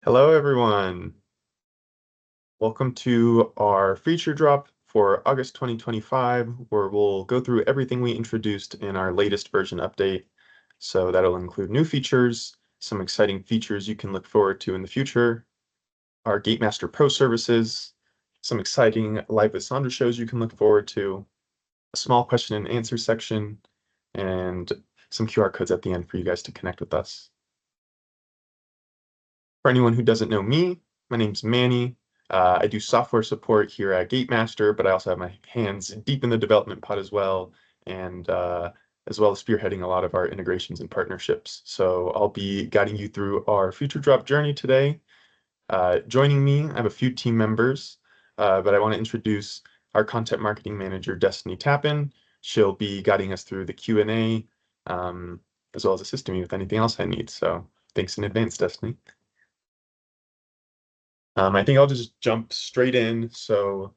Hello, everyone. Welcome to our feature drop for August 2025, where we'll go through everything we introduced in our latest version update. So that'll include new features, some exciting features you can look forward to in the future, our Gatemaster Pro services, some exciting live with Sandra shows you can look forward to, a small question and answer section, and some QR codes at the end for you guys to connect with us. For anyone who doesn't know me, my name's Manny. I do software support here at Gatemaster, but I also have my hands deep in the development pod as well, and as well as spearheading a lot of our integrations and partnerships. So I'll be guiding you through our future drop journey today. Joining me, I have a few team members, but I want to introduce our content marketing manager, Destiny Tappan. She'll be guiding us through the Q&A, as well as assisting me with anything else I need. So thanks in advance, Destiny. I think I'll just jump straight in. So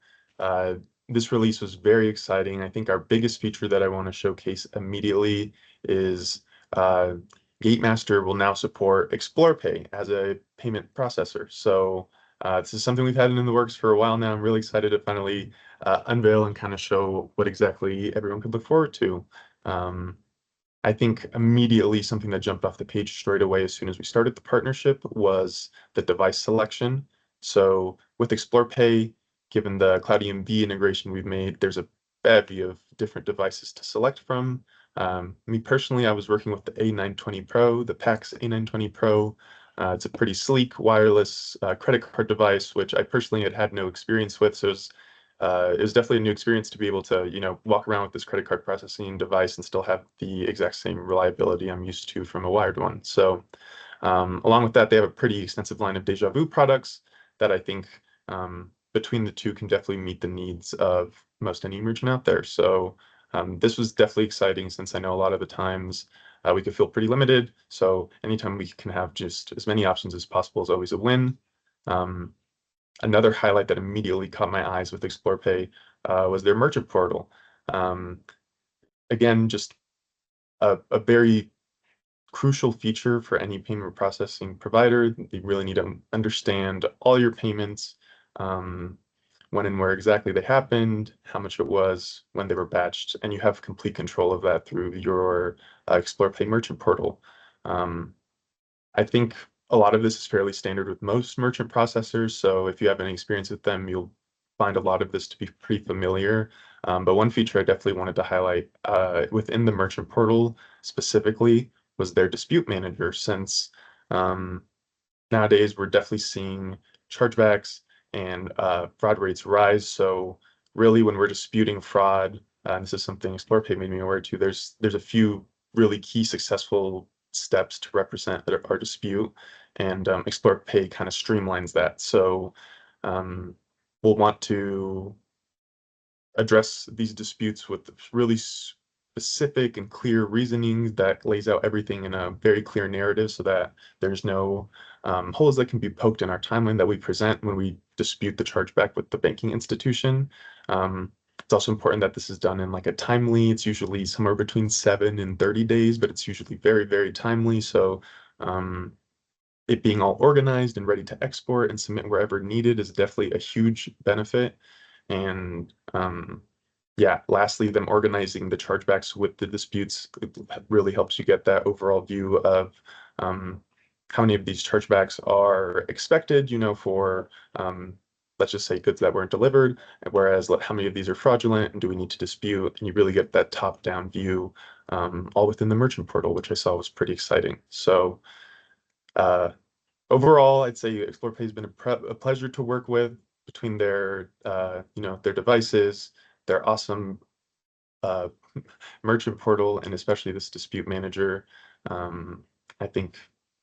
this release was very exciting. I think our biggest feature that I want to showcase immediately is Gatemaster will now support Explore Pay as a payment processor. So this is something we've had in the works for a while now. I'm really excited to finally unveil and kind of show what exactly everyone could look forward to. I think immediately something that jumped off the page straight away as soon as we started the partnership was the device selection. So with Explore Pay, given the Cloud EMV integration we've made, there's a bevy of different devices to select from. Me personally, I was working with the A920 Pro, the PAX A920 Pro. It's a pretty sleek wireless credit card device, which I personally had no experience with. So it was definitely a new experience to be able to, walk around with this credit card processing device and still have the exact same reliability I'm used to from a wired one. So along with that, they have a pretty extensive line of Deja Vu products that I think between the two can definitely meet the needs of most any merchant out there. So this was definitely exciting since I know a lot of the times we could feel pretty limited. So anytime we can have just as many options as possible is always a win. Another highlight that immediately caught my eyes with Explore Pay was their merchant portal. Again, just a very crucial feature for any payment processing provider. You really need to understand all your payments, when and where exactly they happened, how much it was, when they were batched, and you have complete control of that through your Explore Pay merchant portal. I think a lot of this is fairly standard with most merchant processors. So if you have any experience with them, you'll find a lot of this to be pretty familiar. But one feature I definitely wanted to highlight within the merchant portal specifically was their dispute manager, since nowadays we're definitely seeing chargebacks and fraud rates rise. So really when we're disputing fraud, and this is something ExplorePay made me aware to, there's a few really key successful steps to represent our dispute, and ExplorePay kind of streamlines that. So we'll want to address these disputes with really specific and clear reasoning that lays out everything in a very clear narrative so that there's no holes that can be poked in our timeline that we present when we dispute the chargeback with the banking institution. It's also important that this is done in like a timely, it's usually somewhere between 7 and 30 days, but it's usually very, very timely. So it being all organized and ready to export and submit wherever needed is definitely a huge benefit. And yeah, lastly, them organizing the chargebacks with the disputes really helps you get that overall view of how many of these chargebacks are expected, for let's just say goods that weren't delivered, whereas how many of these are fraudulent and do we need to dispute? And you really get that top-down view all within the merchant portal, which I saw was pretty exciting. So overall, I'd say ExplorePay has been a pleasure to work with between their their devices, their awesome merchant portal, and especially this dispute manager. I think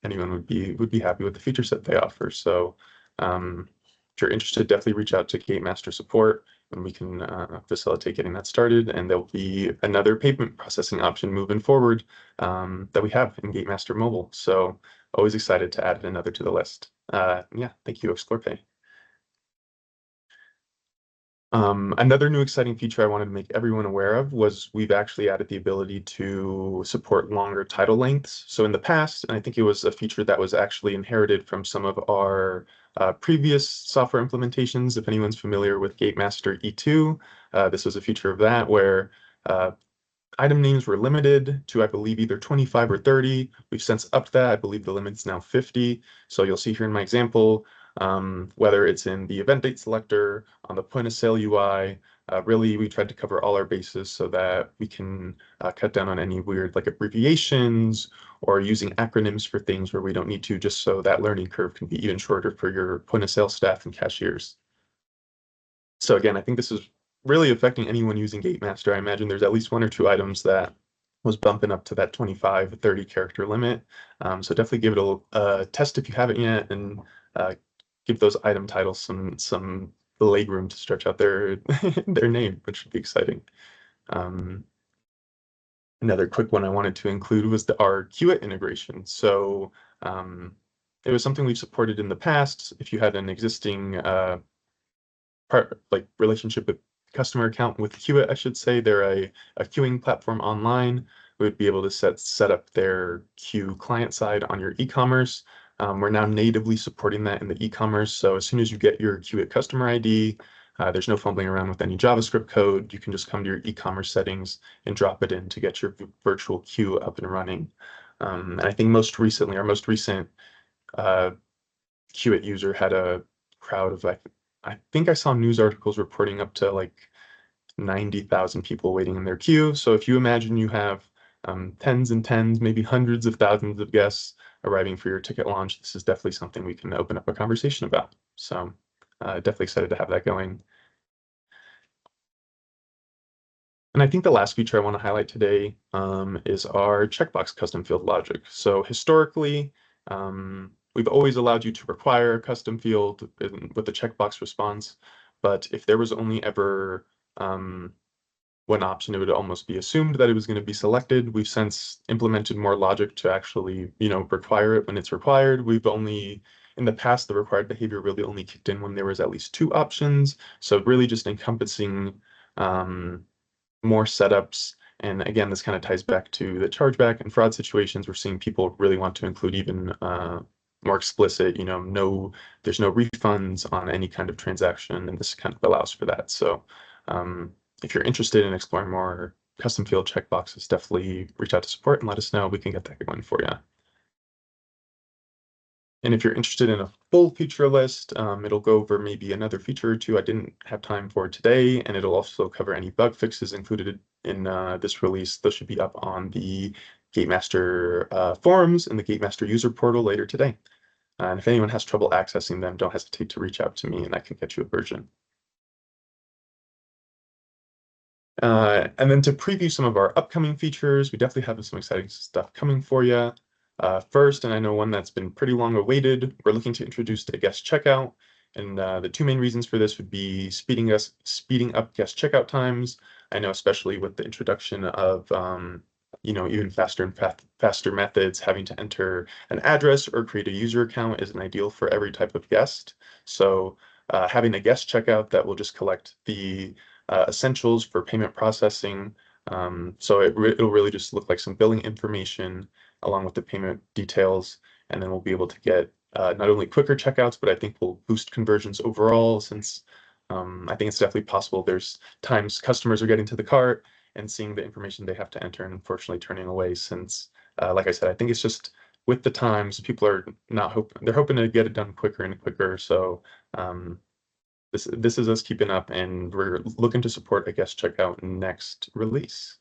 anyone would be happy with the feature set they offer. So if you're interested, definitely reach out to Gatemaster support and we can facilitate getting that started. And there'll be another payment processing option moving forward that we have in Gatemaster Mobile. So always excited to add another to the list. Yeah, thank you, ExplorePay. Another new exciting feature I wanted to make everyone aware of was we've actually added the ability to support longer title lengths. So in the past, and I think it was a feature that was actually inherited from some of our previous software implementations. If anyone's familiar with Gatemaster E2, this was a feature of that where uh, item names were limited to, I believe, either 25 or 30. We've since upped that. I believe the limit's now 50. So you'll see here in my example, whether it's in the event date selector, on the point of sale UI, really we tried to cover all our bases so that we can cut down on any weird like abbreviations or using acronyms for things where we don't need to, just so that learning curve can be even shorter for your point of sale staff and cashiers. So again, I think this is really affecting anyone using Gatemaster. I imagine there's at least one or two items that was bumping up to that 25, 30 character limit. So definitely give it a test if you haven't yet, and give those item titles some leg room to stretch out their their name, which should be exciting. Um, Another quick one I wanted to include was our Qt integration. So it was something we've supported in the past. If you had an existing like relationship with customer account with Qt, I should say. They're a queuing platform online. We would be able to set up their queue client side on your e-commerce. We're now natively supporting that in the e-commerce. So as soon as you get your Qt customer ID, there's no fumbling around with any JavaScript code. You can just come to your e-commerce settings and drop it in to get your virtual queue up and running. And I think most recently, our most recent uh, Qt user had a crowd of like, I think I saw news articles reporting up to like 90,000 people waiting in their queue. So if you imagine you have tens and tens, maybe hundreds of thousands of guests arriving for your ticket launch, this is definitely something we can open up a conversation about. So definitely excited to have that going. And I think the last feature I want to highlight today is our checkbox custom field logic. So historically, we've always allowed you to require a custom field with the checkbox response, but if there was only ever one option, it would almost be assumed that it was going to be selected. We've since implemented more logic to actually, require it when it's required. We've only, in the past, the required behavior really only kicked in when there was at least two options. So really just encompassing more setups. And again, this kind of ties back to the chargeback and fraud situations. We're seeing people really want to include even more explicit, no, there's no refunds on any kind of transaction, and this kind of allows for that. So if you're interested in exploring more custom field checkboxes, definitely reach out to support and let us know. We can get that going for you. And if you're interested in a full feature list, it'll go over maybe another feature or two I didn't have time for today, and it'll also cover any bug fixes included in this release. Those should be up on the Gatemaster forums and the Gatemaster user portal later today. And if anyone has trouble accessing them, don't hesitate to reach out to me and I can get you a version. And then to preview some of our upcoming features, we definitely have some exciting stuff coming for you. First, and I know one that's been pretty long awaited, we're looking to introduce a guest checkout. And the two main reasons for this would be speeding up guest checkout times. I know especially with the introduction of even faster and faster methods, having to enter an address or create a user account isn't ideal for every type of guest. So having a guest checkout that will just collect the essentials for payment processing. So it'll really just look like some billing information along with the payment details, and then we'll be able to get not only quicker checkouts, but I think we'll boost conversions overall, since I think it's definitely possible there's times customers are getting to the cart and seeing the information they have to enter and unfortunately turning away, since like I said, I think it's just with the times people are not hoping, they're hoping to get it done quicker and quicker. So this is us keeping up, and we're looking to support a guest checkout next release.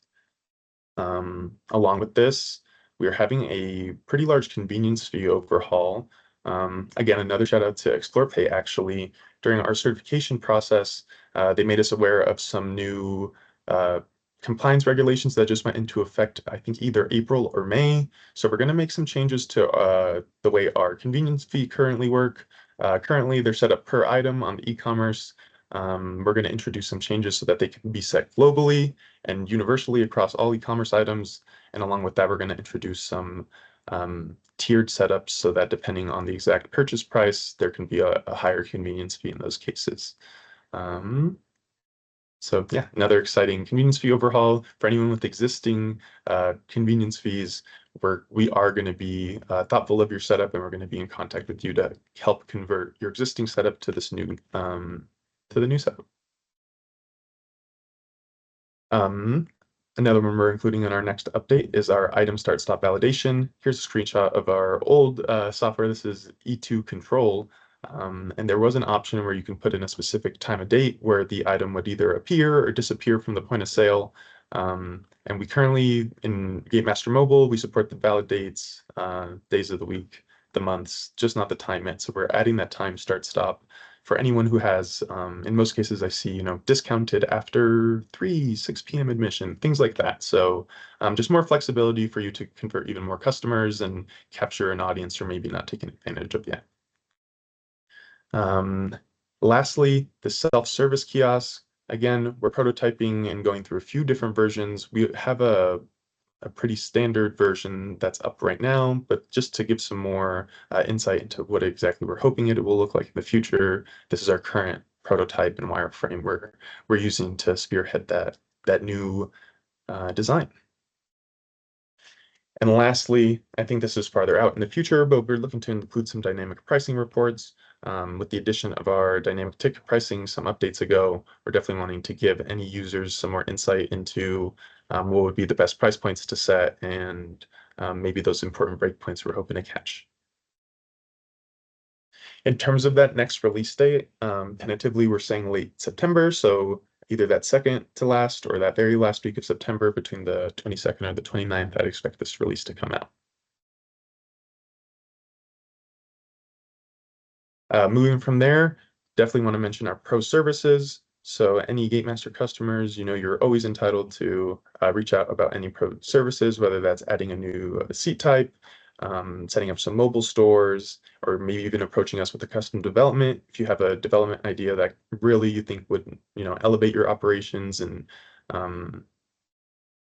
Along with this, we are having a pretty large convenience fee overhaul. Again, another shout out to ExplorePay. Actually, during our certification process, they made us aware of some new compliance regulations that just went into effect, I think either April or May. So we're going to make some changes to the way our convenience fee currently work. Currently, they're set up per item on the e-commerce. We're going to introduce some changes so that they can be set globally and universally across all e-commerce items. And along with that, we're going to introduce some tiered setups so that depending on the exact purchase price, there can be a higher convenience fee in those cases. So yeah, another exciting convenience fee overhaul for anyone with existing convenience fees. We are going to be thoughtful of your setup, and we're going to be in contact with you to help convert your existing setup to this new to the new setup. Um, Another one we're including in our next update is our item start stop validation. Here's a screenshot of our old software. This is E2 control. And there was an option where you can put in a specific time of date where the item would either appear or disappear from the point of sale. And we currently, in Gatemaster Mobile, we support the valid dates, days of the week, the months, just not the time yet. So we're adding that time start stop for anyone who has, in most cases, I see, discounted after 6 p.m. admission, things like that. So just more flexibility for you to convert even more customers and capture an audience you're maybe not taking advantage of yet. Lastly, the self-service kiosk. Again, we're prototyping and going through a few different versions. We have a pretty standard version that's up right now, but just to give some more insight into what exactly we're hoping it will look like in the future, this is our current prototype and wireframe we're using to spearhead that new design. And lastly, I think this is farther out in the future, but we're looking to include some dynamic pricing reports. With the addition of our dynamic ticket pricing some updates ago, we're definitely wanting to give any users some more insight into what would be the best price points to set and maybe those important breakpoints we're hoping to catch. In terms of that next release date, tentatively we're saying late September, so either that second to last or that very last week of September between the 22nd or the 29th, I'd expect this release to come out. Moving from there, definitely want to mention our pro services. So any Gatemaster customers, you're always entitled to reach out about any pro services, whether that's adding a new seat type, setting up some mobile stores, or maybe even approaching us with a custom development. If you have a development idea that really you think would, elevate your operations and um,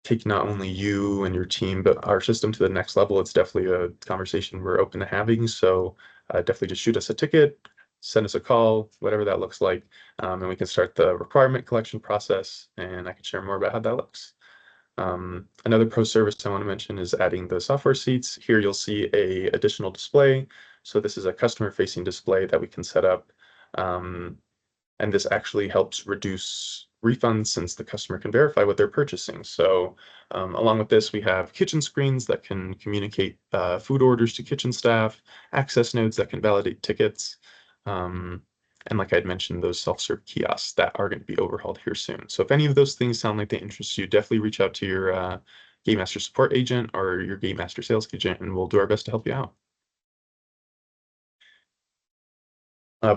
take not only you and your team, but our system to the next level, it's definitely a conversation we're open to having. So definitely just shoot us a ticket, send us a call, whatever that looks like, and we can start the requirement collection process, and I can share more about how that looks. Another pro service I want to mention is adding the software seats. Here you'll see a additional display. So this is a customer facing display that we can set up. And this actually helps reduce refunds since the customer can verify what they're purchasing. So along with this, we have kitchen screens that can communicate food orders to kitchen staff, access nodes that can validate tickets, and like I'd mentioned, those self-serve kiosks that are going to be overhauled here soon. So if any of those things sound like they interest you, definitely reach out to your Gatemaster support agent or your Gatemaster sales agent, and we'll do our best to help you out.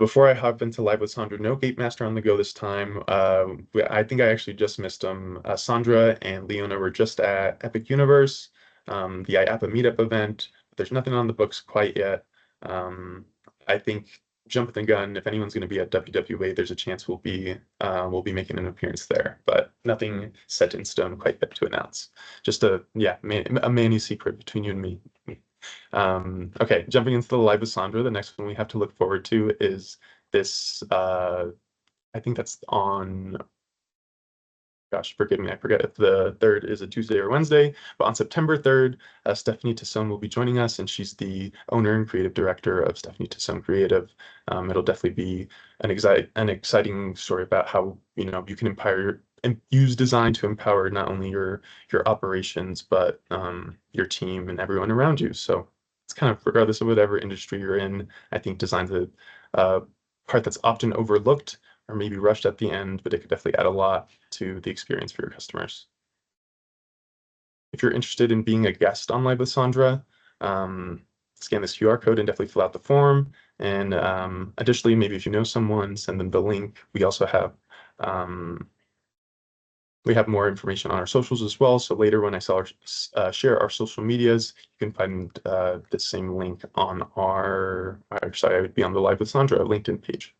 Before I hop into live with Sandra, no Gatemaster on the go this time. I think I actually just missed them. Sandra and Leona were just at Epic Universe, the IAPA meetup event. There's nothing on the books quite yet. I think jumping the gun, if anyone's going to be at WWA, there's a chance we'll be making an appearance there, but nothing set in stone quite yet to announce. Just a Manny secret between you and me. Okay, jumping into the live with Sandra, the next one we have to look forward to is this. I think that's on. Gosh, forgive me, I forget if the 3rd is a Tuesday or Wednesday, but on September 3rd, Stephanie Tassone will be joining us, and she's the owner and creative director of Stephanie Tassone Creative. It'll definitely be an exciting story about how you can empower and use design to empower not only your operations, but your team and everyone around you. So it's kind of regardless of whatever industry you're in, I think design's a part that's often overlooked or maybe rushed at the end, but it could definitely add a lot to the experience for your customers. If you're interested in being a guest on Live with Sandra, scan this QR code and definitely fill out the form. And additionally, maybe if you know someone, send them the link. We have more information on our socials as well. So later when I share our social medias, you can find the same link on I would be on the Live with Sandra LinkedIn page.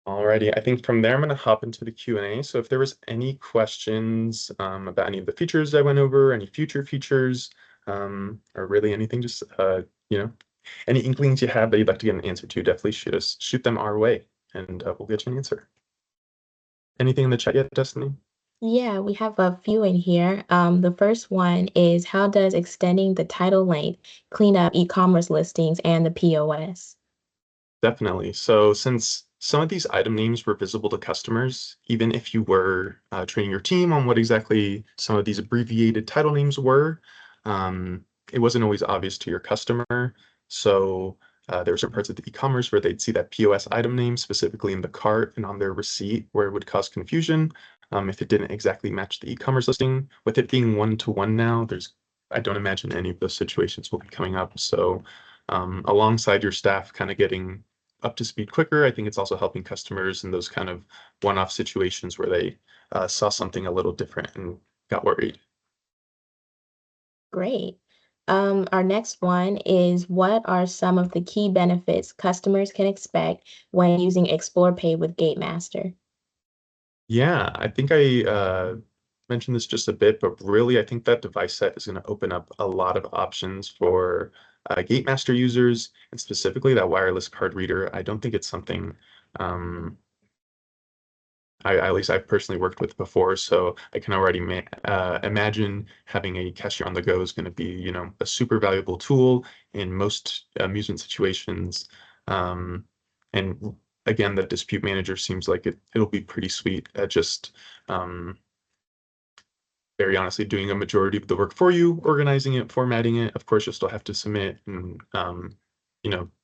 Alrighty, I think from there I'm going to hop into the Q&A. So if there was any questions about any of the features I went over, any future features, or really anything, just any inklings you have that you'd like to get an answer to, definitely shoot them our way. and we'll get you an answer. Anything in the chat yet, Destiny? Yeah, we have a few in here. The first one is how does extending the title length clean up e-commerce listings and the POS? Definitely. So since some of these item names were visible to customers, even if you were training your team on what exactly some of these abbreviated title names were, um, it wasn't always obvious to your customer. So there were certain parts of the e-commerce where they'd see that POS item name specifically in the cart and on their receipt where it would cause confusion if it didn't exactly match the e-commerce listing. With it being one-to-one now, I don't imagine any of those situations will be coming up. So alongside your staff kind of getting up to speed quicker, I think it's also helping customers in those kind of one-off situations where they saw something a little different and got worried. Great. Our next one is what are some of the key benefits customers can expect when using Explore Pay with Gatemaster? Yeah, I think I mentioned this just a bit, but really, I think that device set is going to open up a lot of options for Gatemaster users, and specifically that wireless card reader. I don't think it's something um, at least I've personally worked with before, so I can already imagine having a cashier on the go is going to be, a super valuable tool in most amusement situations. Um, and again, the dispute manager seems like it'll be pretty sweet at just um, very honestly doing a majority of the work for you, organizing it, formatting it. Of course, you'll still have to submit and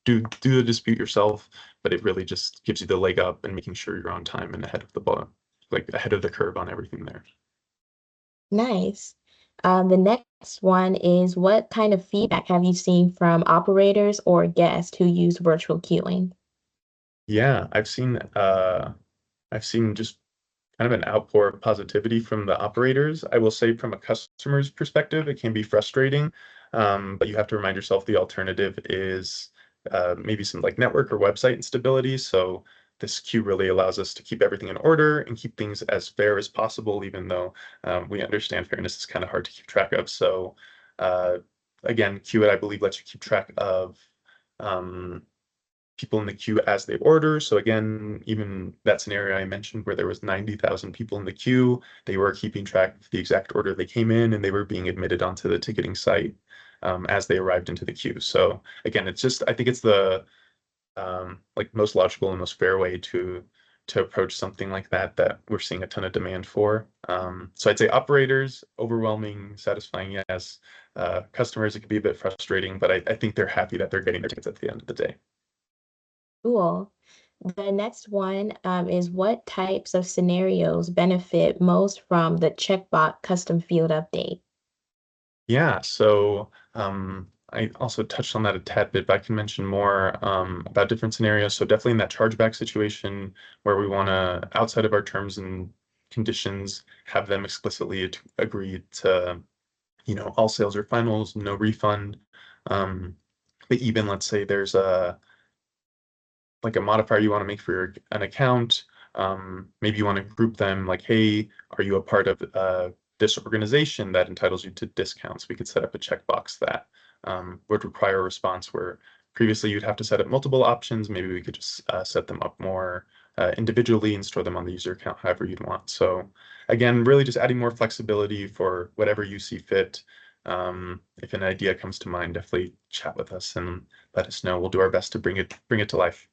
do the dispute yourself, but it really just gives you the leg up and making sure you're on time and ahead of the ball, like ahead of the curve on everything there. Nice. The next one is what kind of feedback have you seen from operators or guests who use virtual queuing? Yeah, I've seen just kind of an outpour of positivity from the operators. I will say from a customer's perspective, it can be frustrating, but you have to remind yourself the alternative is maybe some like network or website instability. So this queue really allows us to keep everything in order and keep things as fair as possible, even though we understand fairness is kind of hard to keep track of. So uh, again, Queue I believe lets you keep track of um, people in the queue as they order. So again, even that scenario I mentioned where there was 90,000 people in the queue, they were keeping track of the exact order they came in and they were being admitted onto the ticketing site as they arrived into the queue. So again, I think it's the like most logical and most fair way to approach something like that we're seeing a ton of demand for. So I'd say operators, overwhelming, satisfying, yes. Customers, it could be a bit frustrating, but I think they're happy that they're getting their tickets at the end of the day. Cool. The next one is what types of scenarios benefit most from the checkbox custom field update? Yeah, so I also touched on that a tad bit, but I can mention more about different scenarios. So definitely in that chargeback situation where we want to, outside of our terms and conditions, have them explicitly agree to, all sales are finals, no refund. Um, but even let's say there's like a modifier you want to make for an account. Maybe you want to group them like, hey, are you a part of this organization that entitles you to discounts? We could set up a checkbox that would require a response where previously you'd have to set up multiple options. Maybe we could just set them up more individually and store them on the user account however you'd want. So again, really just adding more flexibility for whatever you see fit. If an idea comes to mind, definitely chat with us and let us know. We'll do our best to bring it to life.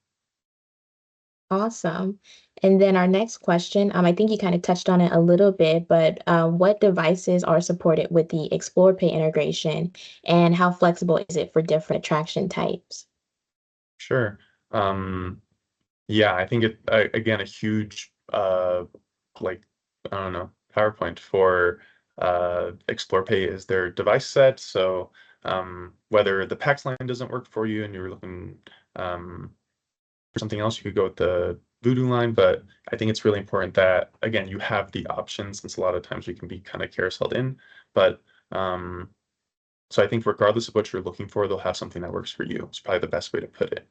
Awesome. And then our next question, I think you kind of touched on it a little bit, but what devices are supported with the Explore Pay integration and how flexible is it for different attraction types? Sure. Um, yeah, I think again, a huge, like, I don't know, PowerPoint for Explore Pay is their device set. So whether the PAX line doesn't work for you and you're looking um, for something else, you could go with the Voodoo line. But I think it's really important that, again, you have the option since a lot of times we can be kind of carouseled in. But um, so I think regardless of what you're looking for, they'll have something that works for you. It's probably the best way to put it.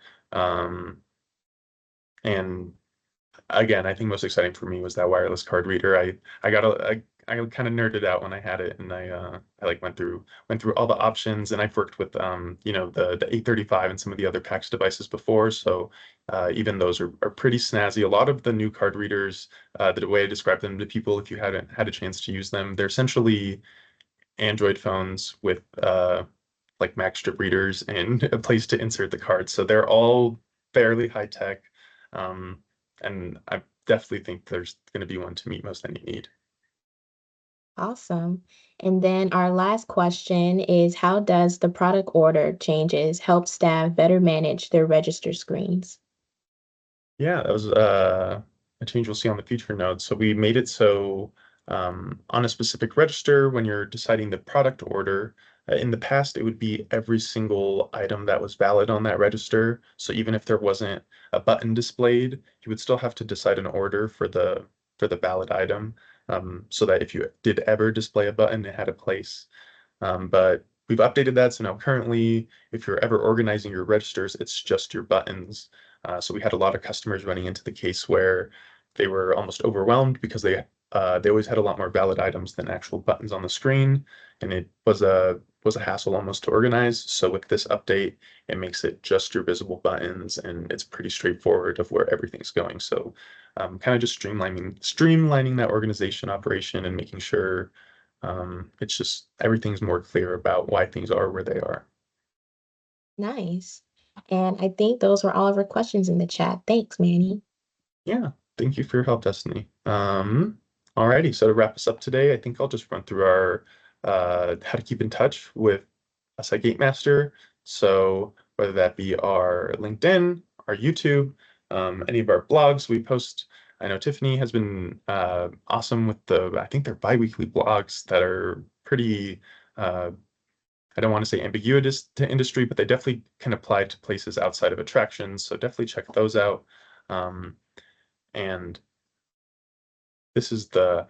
And again, I think most exciting for me was that wireless card reader. I got I kind of nerded out when I had it, and I like went through all the options, and I've worked with the 835 and some of the other PAX devices before, so even those are pretty snazzy. A lot of the new card readers, the way I describe them to people, if you haven't had a chance to use them, they're essentially Android phones with like Mac strip readers and a place to insert the cards. So they're all fairly high tech, um, and I definitely think there's going to be one to meet most any need. Awesome. And then our last question is how does the product order changes help staff better manage their register screens? Yeah, that was a change we'll see on the future notes. So we made it so on a specific register, when you're deciding the product order, in the past it would be every single item that was valid on that register. So even if there wasn't a button displayed, you would still have to decide an order for the valid item, so that if you did ever display a button, it had a place. But we've updated that. So now currently, if you're ever organizing your registers, it's just your buttons. So we had a lot of customers running into the case where they were almost overwhelmed because they always had a lot more valid items than actual buttons on the screen, and it was a hassle almost to organize. So with this update, it makes it just your visible buttons, and it's pretty straightforward of where everything's going. So kind of just streamlining that organization operation and making sure it's just everything's more clear about why things are where they are. Nice. And I think those were all of our questions in the chat. Thanks, Manny. Yeah, thank you for your help, Destiny. Alrighty, so to wrap us up today, I think I'll just run through our how to keep in touch with us at Gatemaster. So whether that be our LinkedIn, our YouTube, any of our blogs we post. I know Tiffany has been awesome with I think they're bi-weekly blogs that are pretty I don't want to say ambiguous to industry, but they definitely can apply to places outside of attractions. So definitely check those out. Um, and this is the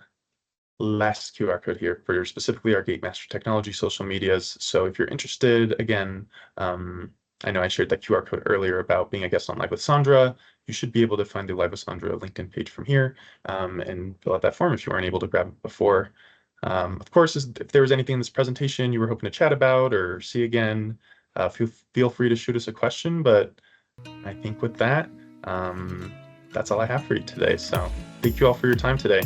last QR code here for specifically our Gatemaster Technology social medias. So if you're interested, again, I know I shared that QR code earlier about being a guest on Live with Sandra. You should be able to find the Live with Sandra LinkedIn page from here, and fill out that form if you weren't able to grab it before. Of course, if there was anything in this presentation you were hoping to chat about or see again, feel free to shoot us a question. But I think with that, that's all I have for you today. So thank you all for your time today.